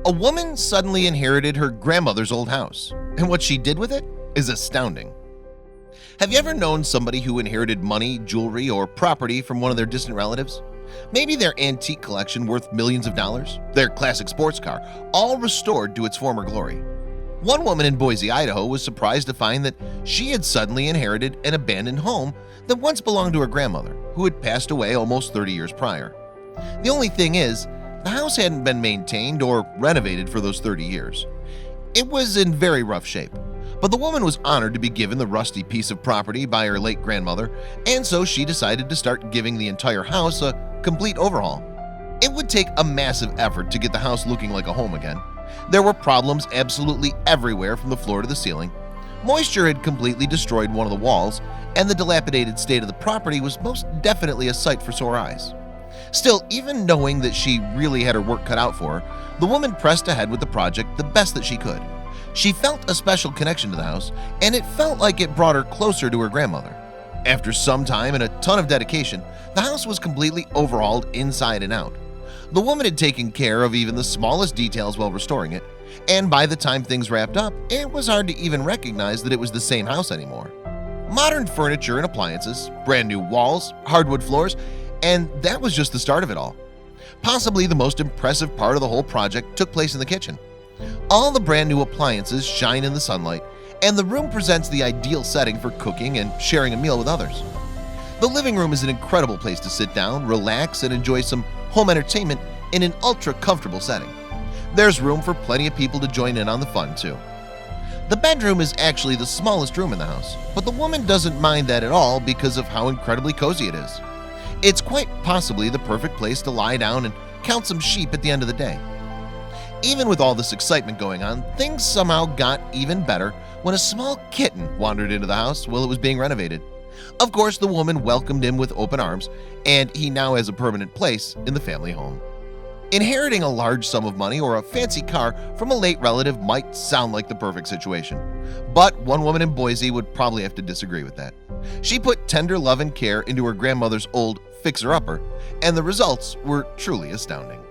A woman suddenly inherited her grandmother's old house, and what she did with it is astounding. Have you ever known somebody who inherited money, jewelry, or property from one of their distant relatives? Maybe their antique collection worth millions of dollars, their classic sports car, all restored to its former glory. One woman in Boise, Idaho was surprised to find that she had suddenly inherited an abandoned home that once belonged to her grandmother, who had passed away almost 30 years prior. The only thing is, the house hadn't been maintained or renovated for those 30 years. It was in very rough shape, but the woman was honored to be given the rusty piece of property by her late grandmother, and so she decided to start giving the entire house a complete overhaul. It would take a massive effort to get the house looking like a home again. There were problems absolutely everywhere from the floor to the ceiling. Moisture had completely destroyed one of the walls, and the dilapidated state of the property was most definitely a sight for sore eyes. Still, even knowing that she really had her work cut out for her, the woman pressed ahead with the project the best that she could. She felt a special connection to the house, and it felt like it brought her closer to her grandmother. After some time and a ton of dedication, the house was completely overhauled inside and out. The woman had taken care of even the smallest details while restoring it, and by the time things wrapped up, it was hard to even recognize that it was the same house anymore. Modern furniture and appliances, brand new walls, hardwood floors, and that was just the start of it all. Possibly the most impressive part of the whole project took place in the kitchen. All the brand new appliances shine in the sunlight, and the room presents the ideal setting for cooking and sharing a meal with others. The living room is an incredible place to sit down, relax, and enjoy some home entertainment in an ultra-comfortable setting. There's room for plenty of people to join in on the fun, too. The bedroom is actually the smallest room in the house, but the woman doesn't mind that at all because of how incredibly cozy it is. It's quite possibly the perfect place to lie down and count some sheep at the end of the day. Even with all this excitement going on, things somehow got even better when a small kitten wandered into the house while it was being renovated. Of course, the woman welcomed him with open arms, and he now has a permanent place in the family home. Inheriting a large sum of money or a fancy car from a late relative might sound like the perfect situation, but one woman in Boise would probably have to disagree with that. She put tender love and care into her grandmother's old fixer-upper, and the results were truly astounding.